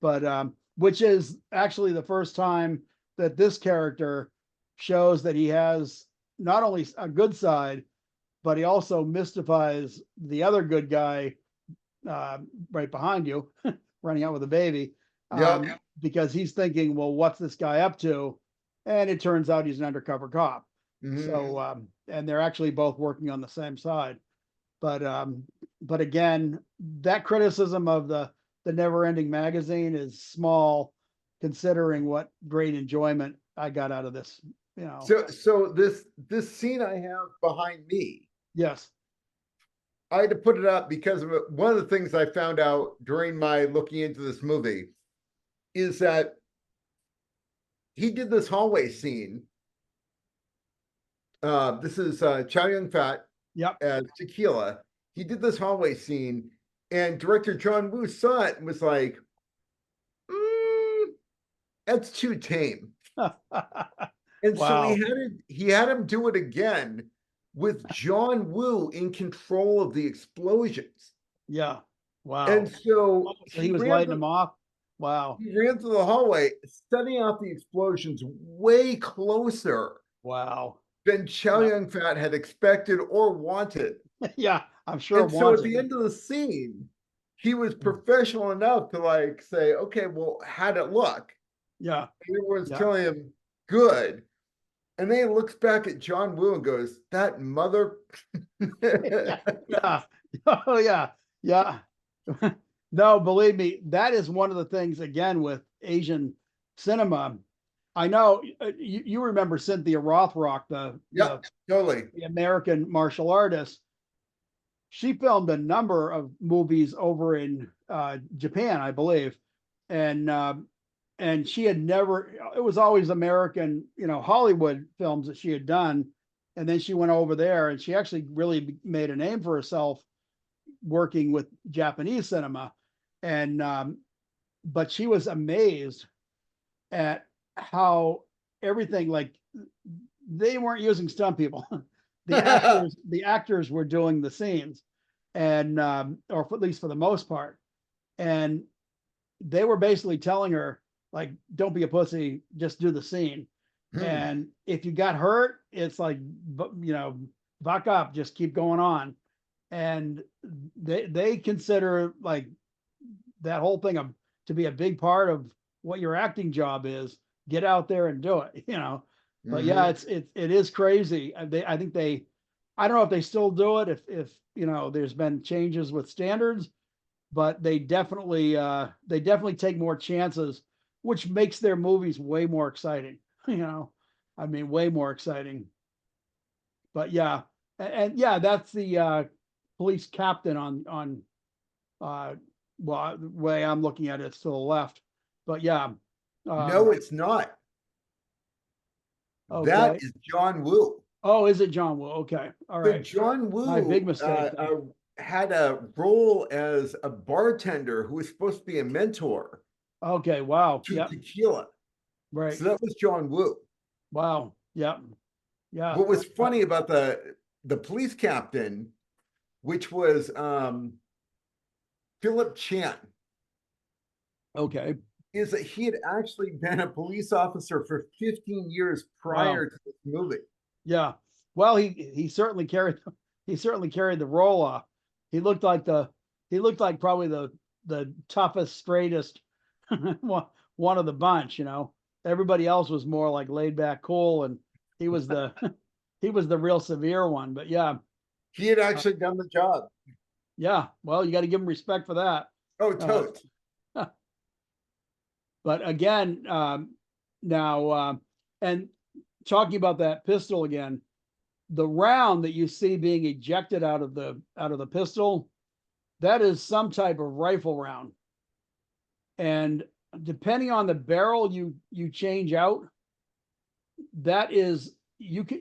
Speaker 1: But which is actually the first time that this character shows that he has not only a good side, but he also mystifies the other good guy right behind you, running out with a baby,
Speaker 2: Yep.
Speaker 1: because he's thinking, well, what's this guy up to? And it turns out he's an undercover cop.
Speaker 2: Mhm.
Speaker 1: So, and they're actually both working on the same side. But but again, that criticism of the never ending magazine is small considering what great enjoyment I got out of this, you know.
Speaker 2: So this scene I have behind me,
Speaker 1: Yes.
Speaker 2: I had to put it up because of one of the things I found out during my looking into this movie is that he did this hallway scene. This is Chow Yun Fat
Speaker 1: Yep.
Speaker 2: as Tequila. He did this hallway scene, and director John Woo saw it and was like, mm, "That's too tame." And so
Speaker 1: Wow.
Speaker 2: he had him do it again with John Woo in control of the explosions.
Speaker 1: Yeah.
Speaker 2: And
Speaker 1: Wow.
Speaker 2: so
Speaker 1: So he was lighting them off. Wow.
Speaker 2: he ran through the hallway, setting off the explosions way closer
Speaker 1: Wow.
Speaker 2: than Chow
Speaker 1: Yeah.
Speaker 2: Yun Fat had expected or wanted.
Speaker 1: Yeah. I'm sure
Speaker 2: And so at
Speaker 1: wanted.
Speaker 2: the end of the scene, he was professional enough to like say, okay, well, how'd it look?
Speaker 1: Yeah.
Speaker 2: And everyone's
Speaker 1: Yeah.
Speaker 2: telling him, good. And then he looks back at John Woo and goes, that mother.
Speaker 1: Yeah. Yeah. Oh yeah. Yeah. No, believe me, that is one of the things again with Asian cinema. I know you remember Cynthia Rothrock,
Speaker 2: Yep, totally.
Speaker 1: the American martial artist. She filmed a number of movies over in Japan, I believe, and she had never. It was always American, Hollywood films that she had done, and then she went over there, and she actually really made a name for herself working with Japanese cinema, and but she was amazed at how everything like they weren't using stunt people. The actors were doing the scenes, and or at least for the most part, and they were basically telling her like, "Don't be a pussy, just do the scene."
Speaker 2: Hmm.
Speaker 1: And if you got hurt, it's like, buck up, just keep going on. And they consider like that whole thing of to be a big part of what your acting job is. Get out there and do it, But yeah,
Speaker 2: Mhm.
Speaker 1: it is crazy. I think I don't know if they still do it if there's been changes with standards, but they definitely take more chances, which makes their movies way more exciting. I mean, way more exciting. But yeah, and yeah, that's the police captain on uh, well, the way I'm looking at it, it's to the left. But yeah,
Speaker 2: No,
Speaker 1: um,
Speaker 2: it's not. That
Speaker 1: okay.
Speaker 2: is John Woo.
Speaker 1: Oh, is it John Woo? Okay, all
Speaker 2: So
Speaker 1: right.
Speaker 2: John
Speaker 1: My big
Speaker 2: Woo
Speaker 1: mistake then.
Speaker 2: had a role as a bartender who was supposed to be a mentor
Speaker 1: Okay, wow.
Speaker 2: to
Speaker 1: Yep.
Speaker 2: Tequila.
Speaker 1: Right.
Speaker 2: So that was John Woo.
Speaker 1: Wow. Yep. Yeah.
Speaker 2: What was
Speaker 1: Uh,
Speaker 2: funny about the police captain, which was Philip Chan,
Speaker 1: okay.
Speaker 2: is that he had actually been a police officer for 15 years
Speaker 1: Wow.
Speaker 2: prior to this movie.
Speaker 1: Yeah. Well, he certainly carried the role off. He looked like the he looked like probably the toughest, straightest one of the bunch. Everybody else was more like laid back, cool, and he was the he was the real severe one. But yeah,
Speaker 2: He had
Speaker 1: uh,
Speaker 2: actually done the job.
Speaker 1: yeah. Well, you got to give him respect for that.
Speaker 2: Oh,
Speaker 1: Uh,
Speaker 2: totes.
Speaker 1: but again, now and talking about that pistol again, the round that you see being ejected out of the pistol, that is some type of rifle round. And depending on the barrel you change out, that is you can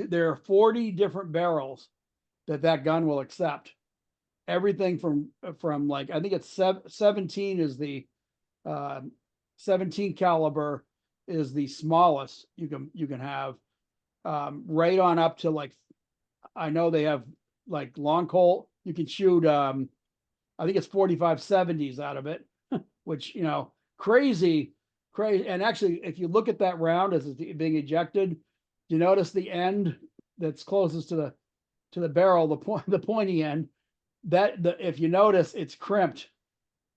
Speaker 1: there are 40 different barrels that gun will accept. Everything from like I think it's 17 is the uh, 17 caliber is the smallest you can have, right on up to like I know they have like long Colt. You can shoot I think it's 45-70s out of it, which crazy, crazy. And actually, if you look at that round as it's being ejected, you notice the end that's closest to to the barrel, the pointy end, if you notice, it's crimped.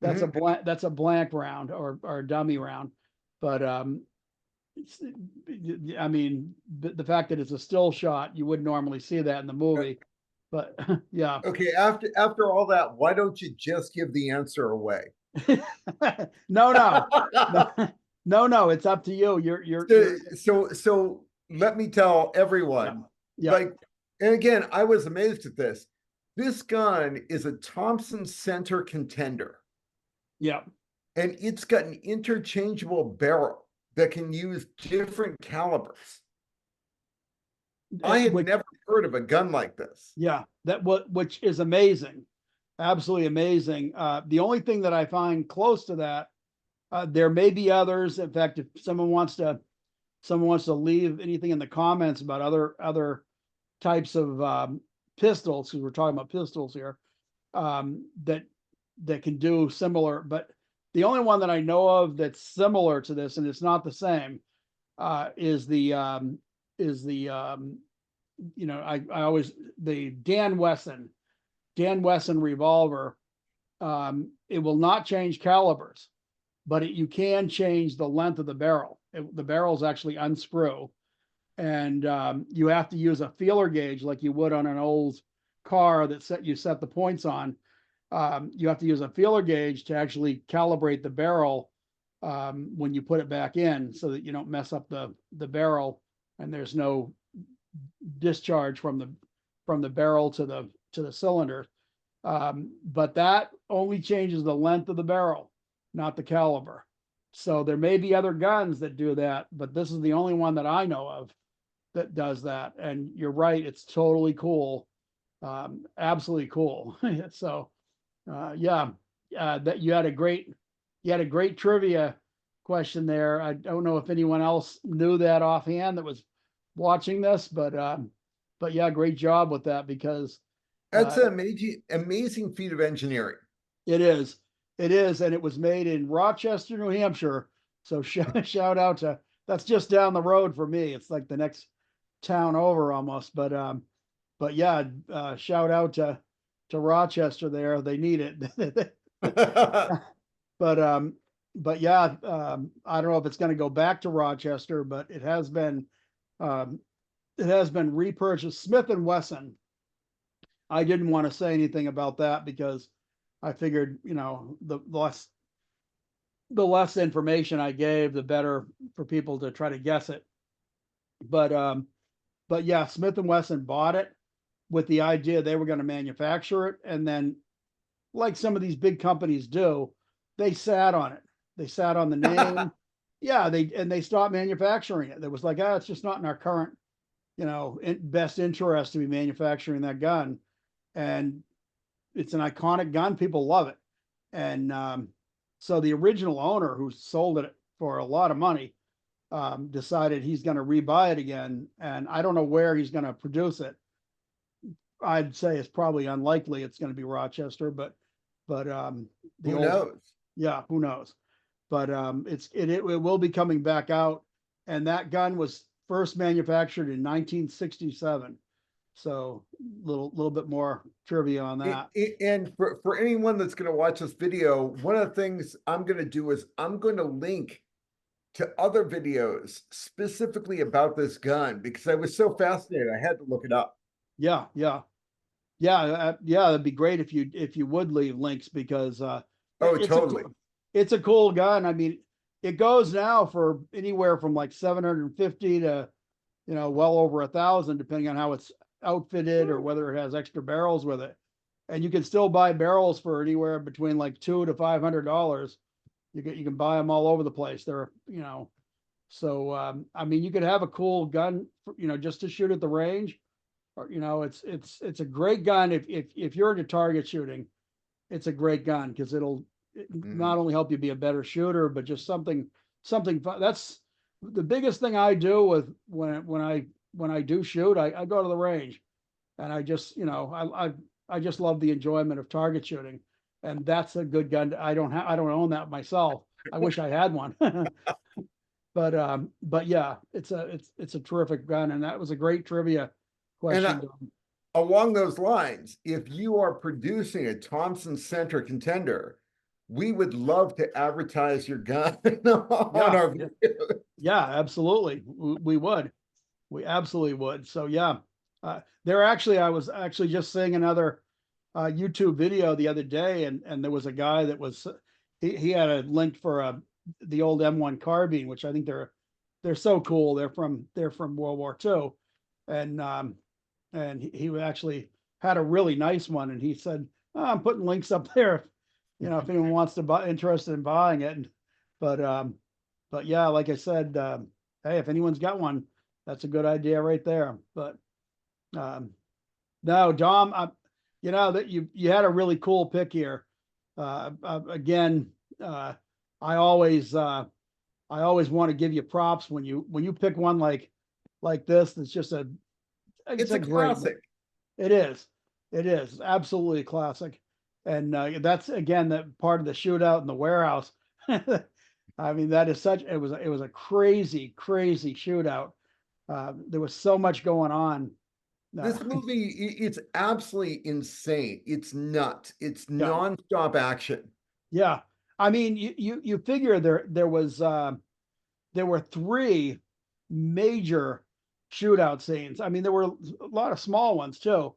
Speaker 1: That's a
Speaker 2: Mhm.
Speaker 1: blank round or a dummy round. But I mean, the fact that it's a still shot, you wouldn't normally see that in the movie. But yeah.
Speaker 2: Okay, after all that, why don't you just give the answer away?
Speaker 1: No, no, no, no, no. It's up to you.
Speaker 2: So let me tell
Speaker 1: Yeah,
Speaker 2: everyone,
Speaker 1: yeah,
Speaker 2: like, and again, I was amazed at this. This gun is a Thompson Center Contender,
Speaker 1: yeah.
Speaker 2: and it's got an interchangeable barrel that can use different calibers. I had
Speaker 1: Which,
Speaker 2: never heard of a gun like this.
Speaker 1: yeah, which is amazing, absolutely amazing. The only thing that I find close to that, there may be others. In fact, if someone wants to leave anything in the comments about other types of pistols, because we're talking about pistols here, that can do similar. But the only one that I know of that's similar to this, and it's not the same, is the I always the Dan Wesson revolver. It will not change calibers, but you can change the length of the barrel. The barrels actually unscrew, and you have to use a feeler gauge like you would on an old car that you set the points on. You have to use a feeler gauge to actually calibrate the barrel when you put it back in, so that you don't mess up the barrel and there's no discharge from the barrel to the cylinder. But that only changes the length of the barrel, not the caliber. So there may be other guns that do that, but this is the only one that I know of that does that. And you're right, it's totally cool, absolutely cool. So yeah, that you had a great trivia question there. I don't know if anyone else knew that offhand that was watching this, but yeah, great job with that, because
Speaker 2: That's
Speaker 1: uh,
Speaker 2: an amazing feat of engineering.
Speaker 1: it is. It is, and it was made in Rochester, New Hampshire. So shout out to that's just down the road for me. It's like the next town over almost. But yeah, shout out to Rochester there. They need it. But but yeah, I don't know if it's going to go back to Rochester, but um, it has been repurchased. Smith and Wesson. I didn't want to say anything about that because I figured, the less information I gave, the better for people to try to guess it. But yeah, Smith and Wesson bought it with the idea they were going to manufacture it, and then, like some of these big companies do, they sat on it. They sat on the name. Yeah, they stopped manufacturing it. It was like, it's just not in our current, best interest to be manufacturing that gun. And it's an iconic gun. People love it. And so the original owner who sold it for a lot of money decided he's going to rebuy it again. And I don't know where he's going to produce it. I'd say it's probably unlikely it's going to be Rochester, but the
Speaker 2: Who
Speaker 1: old,
Speaker 2: knows?
Speaker 1: yeah, who knows? But it will be coming back out, and that gun was first manufactured in 1967. So little bit more trivia on that.
Speaker 2: And for anyone that's going to watch this video, one of the things I'm going to do is I'm going to link to other videos specifically about this gun because I was so fascinated. I had to look it up.
Speaker 1: Yeah, yeah, yeah. It'd be great if you would leave links, because
Speaker 2: Oh,
Speaker 1: it's
Speaker 2: totally.
Speaker 1: it's a cool gun. I mean, it goes now for anywhere from like 750 to well over 1,000, depending on how it's outfitted or whether it has extra barrels with it. And you can still buy barrels for anywhere between like $200 to $500. You can buy them all over the place. They're so I mean, you could have a cool gun, just to shoot at the range. Or it's a great gun if you're into target shooting. It's a great gun because it'll not only help you be a better shooter, but just something fun. That's the biggest thing I do with when I do shoot. I go to the range, and I just I just love the enjoyment of target shooting, and that's a good gun. I don't own that myself. I wish I had one. But yeah, it's a terrific gun, and that was a great trivia
Speaker 2: And
Speaker 1: question.
Speaker 2: along those lines, if you are producing a Thompson Center Contender, we would love to advertise your gun on
Speaker 1: Yeah,
Speaker 2: our
Speaker 1: yeah,
Speaker 2: video.
Speaker 1: yeah, absolutely. We would. We absolutely would. So yeah, I was actually just seeing another YouTube video the other day, and there was a guy that was he had a link for the old M1 carbine, which I think they're so cool. They're from World War II, and he actually had a really nice one, and he said, "Oh, I'm putting links up there, if anyone wants to buy, interested in buying it." But yeah, like I said, hey, if anyone's got one, that's a good idea right there. But um, no, Dom, that you had a really cool pick here. Again, uh, I always uh, I always want to give you props when you pick one like this. It's
Speaker 2: It's
Speaker 1: a
Speaker 2: a
Speaker 1: great.
Speaker 2: classic.
Speaker 1: It is. It is absolutely a classic. And that's again that part of the shootout in the warehouse. I mean, that is such it was a crazy, crazy shootout. There was so much going on.
Speaker 2: This movie, it's absolutely insane. It's nuts. It's
Speaker 1: Yeah,
Speaker 2: nonstop action.
Speaker 1: yeah. I mean, you figure there were three major shootout scenes. I mean, there were a lot of small ones too,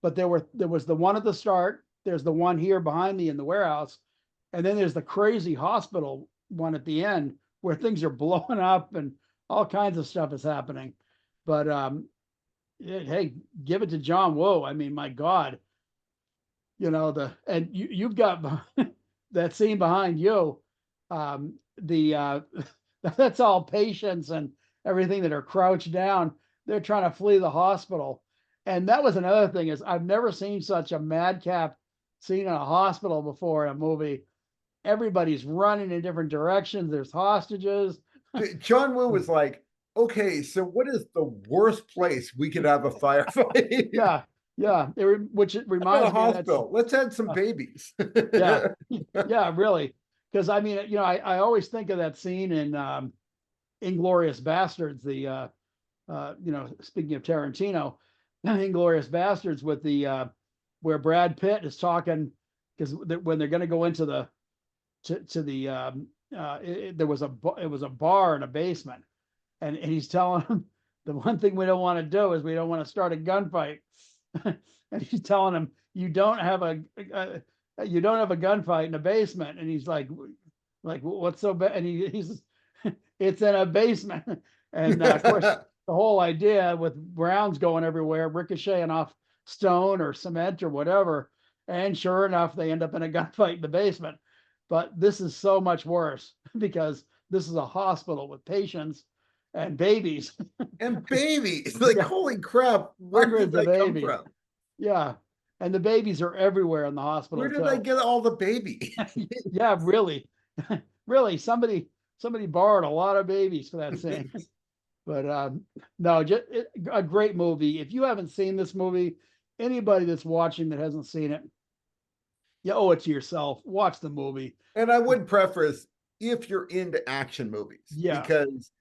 Speaker 1: but there was the one at the start. There's the one here behind me in the warehouse, and then there's the crazy hospital one at the end where things are blowing up and all kinds of stuff is happening. But hey, give it to John Woo. I mean, my God, you've got that scene behind you. The that's all patients and everything that are crouched down. They're trying to flee the hospital. And that was another thing is I've never seen such a madcap scene in a hospital before in a movie. Everybody's running in different directions. There's hostages.
Speaker 2: John Woo was like, okay, so what is the worst place we could have a firefight?
Speaker 1: Yeah, yeah. Which it
Speaker 2: How about a
Speaker 1: reminds me of that.
Speaker 2: hospital? Let's add some
Speaker 1: Uh,
Speaker 2: babies.
Speaker 1: yeah, yeah, really. Because I mean, I always think of that scene in Inglorious Bastards, speaking of Tarantino, Inglorious Bastards with the where Brad Pitt is talking because when they're going to go into the to the there was a bar in a basement, and he's telling him the one thing we don't want to do is we don't want to start a gunfight, and he's telling him you don't have a gunfight in a basement, and he's like what's so bad, and he's it's in a basement. And of course, the whole idea with rounds going everywhere, ricocheting off stone or cement or whatever. And sure enough, they end up in a gunfight in the basement. But this is so much worse because this is a hospital with patients and babies.
Speaker 2: And babies, like,
Speaker 1: Yeah,
Speaker 2: holy crap, where did
Speaker 1: hundreds of
Speaker 2: they come
Speaker 1: babies.
Speaker 2: from?
Speaker 1: Yeah. And the babies are everywhere in the hospital
Speaker 2: Where did they
Speaker 1: too.
Speaker 2: get all the babies?
Speaker 1: Yeah, really. Really, somebody borrowed a lot of babies for that scene. But no, just a great movie. If you haven't seen this movie, anybody that's watching that hasn't seen it, you owe it to yourself. Watch the movie.
Speaker 2: And I would preface, if you're into action movies,
Speaker 1: Yeah,
Speaker 2: because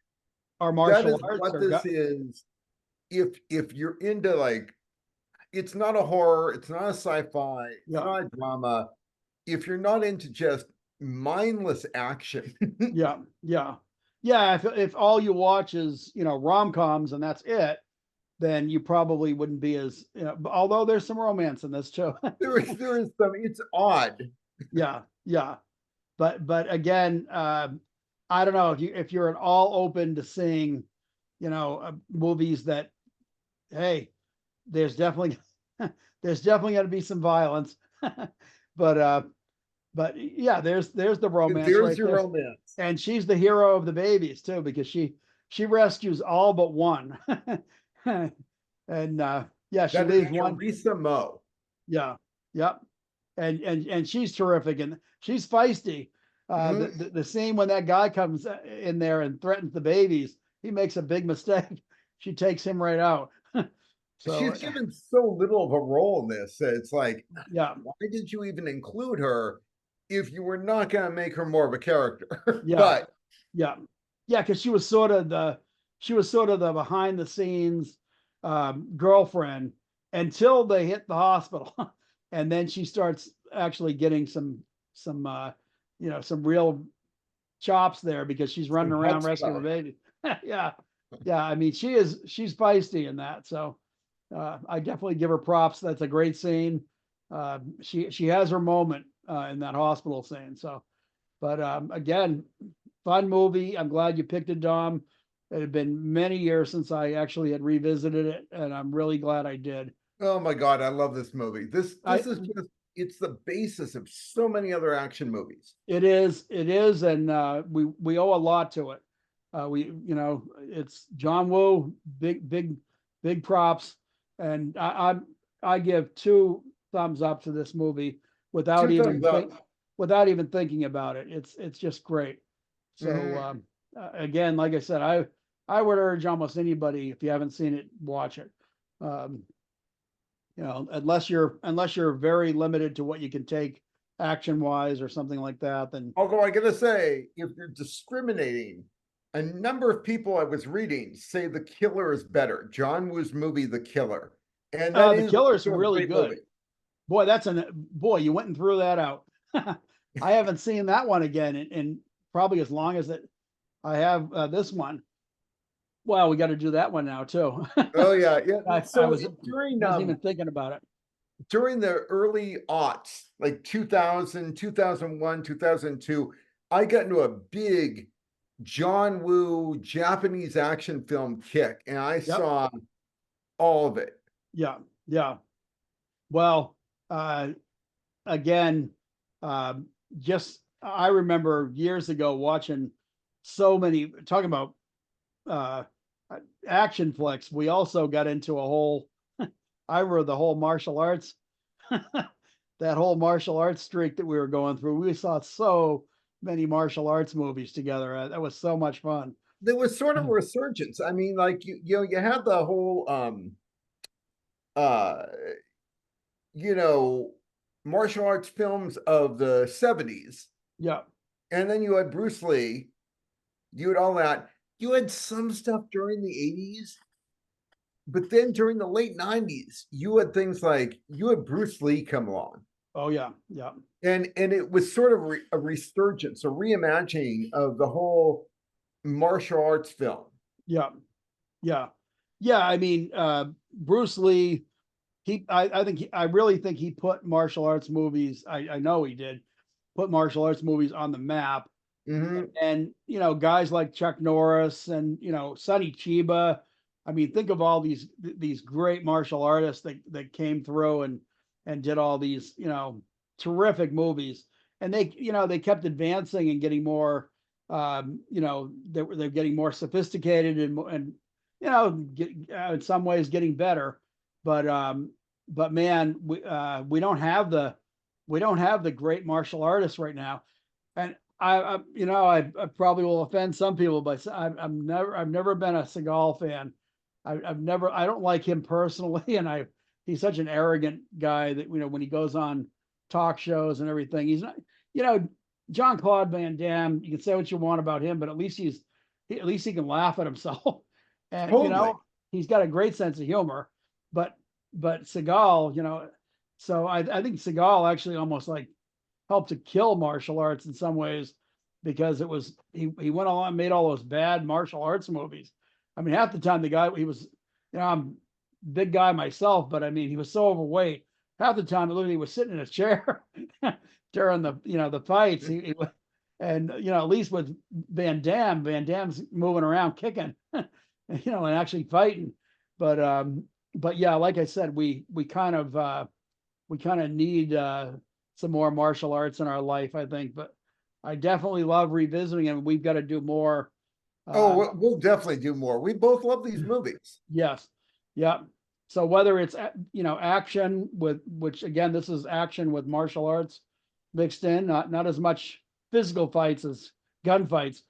Speaker 1: our
Speaker 2: that
Speaker 1: martial
Speaker 2: is
Speaker 1: arts
Speaker 2: what
Speaker 1: are
Speaker 2: this is. If you're into, like, it's not a horror, it's not a sci-fi, it's
Speaker 1: yeah,
Speaker 2: not a drama. If you're not into just mindless action,
Speaker 1: yeah, yeah, yeah. If all you watch is rom coms and that's it, then you probably wouldn't be as although there's some romance in this too.
Speaker 2: there is some, it's odd.
Speaker 1: Yeah, yeah. But again, I don't know if you're at all open to seeing, movies that, hey, there's definitely there's definitely going to be some violence, but yeah, there's the romance
Speaker 2: There's
Speaker 1: right
Speaker 2: your
Speaker 1: there,
Speaker 2: romance.
Speaker 1: and she's the hero of the babies too because she rescues all but one, and yeah, she
Speaker 2: That is
Speaker 1: leaves one.
Speaker 2: Teresa Moe.
Speaker 1: Yeah, yep. And she's terrific and she's feisty.
Speaker 2: Mhm.
Speaker 1: The scene when that guy comes in there and threatens the babies, he makes a big mistake. She takes him right out. So
Speaker 2: She's given so little of a role in this. It's like,
Speaker 1: yeah,
Speaker 2: why did you even include her if you were not going to make her more of a character?
Speaker 1: yeah,
Speaker 2: But
Speaker 1: yeah, yeah, because she was sort of the behind the scenes girlfriend until they hit the hospital. And then she starts actually getting some some real chops there because she's running
Speaker 2: Some hot
Speaker 1: around rescuing her
Speaker 2: stuff.
Speaker 1: baby. Yeah. Yeah. I mean, she's feisty in that. So I definitely give her props. That's a great scene. She has her moment in that hospital scene. So, but again, fun movie. I'm glad you picked it, Dom. It had been many years since I actually had revisited it, and I'm really glad I did.
Speaker 2: Oh my God, I love this movie.
Speaker 1: I
Speaker 2: This is just, it's the basis of so many other action movies.
Speaker 1: It is, and we owe a lot to it. It's John Woo, big props, and I give two thumbs up to this movie without
Speaker 2: Two thumbs
Speaker 1: even
Speaker 2: up.
Speaker 1: without even thinking about it. It's just great. So
Speaker 2: Mhm.
Speaker 1: again, like I said, I would urge almost anybody, if you haven't seen it, watch it. Um, unless you're very limited to what you can take action wise or something like that, then
Speaker 2: Although I gotta say, if you're discriminating, a number of people I was reading say The Killer is better. John Woo's movie, The Killer. And that
Speaker 1: The
Speaker 2: is
Speaker 1: Killer's
Speaker 2: also a
Speaker 1: really
Speaker 2: great
Speaker 1: good.
Speaker 2: movie.
Speaker 1: Boy, boy, you went and threw that out. I haven't seen that one again in probably as long as I have this one. Well, we got to do that one now too.
Speaker 2: Oh yeah, yeah.
Speaker 1: I
Speaker 2: So
Speaker 1: wasn't even thinking about it.
Speaker 2: during the early aughts, like 2000, 2001, 2002, I got into a big John Woo Japanese action film kick, and I
Speaker 1: Yep.
Speaker 2: saw all of it.
Speaker 1: Yeah. Yeah. Well, uh, again, um, just I remember years ago watching so many talking about uh, action flicks. We also got into a whole I remember the whole martial arts that whole martial arts streak that we were going through. We saw so many martial arts movies together. That was so much fun.
Speaker 2: There was sort of a resurgence. I mean, like you had the whole uh you know martial arts films of the 70s,
Speaker 1: Yeah.
Speaker 2: and then you had Bruce Lee, you had all that. You had some stuff during the 80s, but then during the late 90s, you had things like you had Bruce Lee come along.
Speaker 1: Oh yeah. Yeah.
Speaker 2: And it was sort of a resurgence, a reimagining of the whole martial arts film.
Speaker 1: Yeah. Yeah. Yeah. I mean, Bruce Lee, I really think he put martial arts movies. I know he did put martial arts movies on the map.
Speaker 2: Mm-hmm.
Speaker 1: And guys like Chuck Norris and Sonny Chiba. I mean, think of all these great martial artists that came through and did all these terrific movies. And they kept advancing and getting more. They're getting more sophisticated and in some ways getting better. But man, we don't have the great martial artists right now. And I probably will offend some people, but I've never been a Seagal fan. I don't like him personally, and he's such an arrogant guy that when he goes on talk shows and everything, he's not, you know, John Claude Van Damme. You can say what you want about him, but at least he can laugh at himself, and
Speaker 2: Totally.
Speaker 1: he's got a great sense of humor. But Seagal, so I think Seagal actually almost like helped to kill martial arts in some ways because he went along and made all those bad martial arts movies. I mean, half the time the guy he was, I'm a big guy myself, but I mean he was so overweight. Half the time, literally, he was sitting in a chair during the fights. And at least with Van Damme's moving around, kicking, and actually fighting. But yeah, like I said, we kind of need some more martial arts in our life, I think. But I definitely love revisiting it. We've got to do more.
Speaker 2: Oh,
Speaker 1: Uh,
Speaker 2: we'll definitely do more. We both love these movies.
Speaker 1: yes, yeah. So whether it's action with which again this is action with martial arts mixed in, not as much physical fights as gunfights,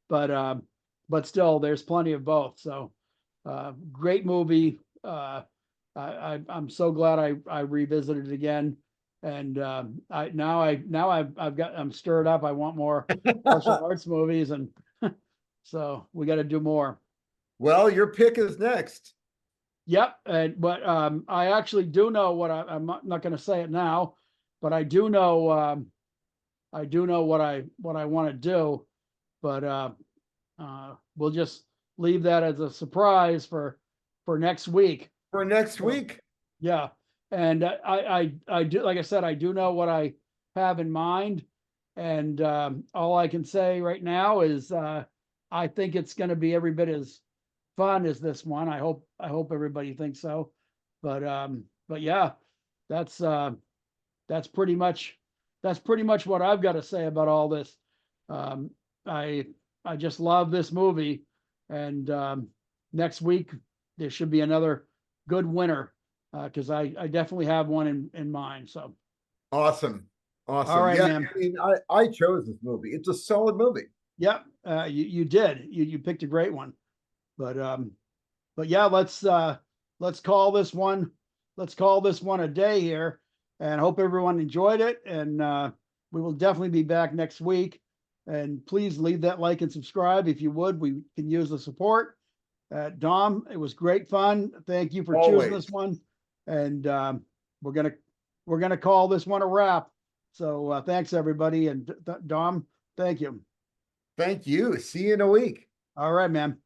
Speaker 1: but still there's plenty of both. So great movie. I'm so glad I revisited it again, and I'm stirred up. I want more martial arts movies, and so we got to do more.
Speaker 2: Well, your pick is next.
Speaker 1: Yep, and but I actually do know what I'm not going to say it now, but I do know what I want to do, but we'll just leave that as a surprise for next week.
Speaker 2: For next
Speaker 1: So,
Speaker 2: week.
Speaker 1: yeah, and I do, like I said, I do know what I have in mind, and all I can say right now is I think it's going to be every bit as fun as this one. I hope everybody thinks so. But yeah, that's uh that's pretty much that's pretty much what I've got to say about all this. Um, I I just love this movie, and next week there should be another good winner because I definitely have one in mind. So,
Speaker 2: Awesome.
Speaker 1: all
Speaker 2: Awesome.
Speaker 1: right,
Speaker 2: Yeah,
Speaker 1: man.
Speaker 2: I mean, I chose this movie. It's a solid movie.
Speaker 1: Yep, you did. You picked a great one. But yeah, let's call this one a day here, and hope everyone enjoyed it. And we will definitely be back next week. And please leave that like and subscribe if you would. We can use the support. Dom, it was great fun. Thank you for choosing
Speaker 2: Always.
Speaker 1: this one. And we're gonna call this one a wrap. So thanks everybody. And Dom, thank you.
Speaker 2: Thank you. See you in a week.
Speaker 1: All right, man.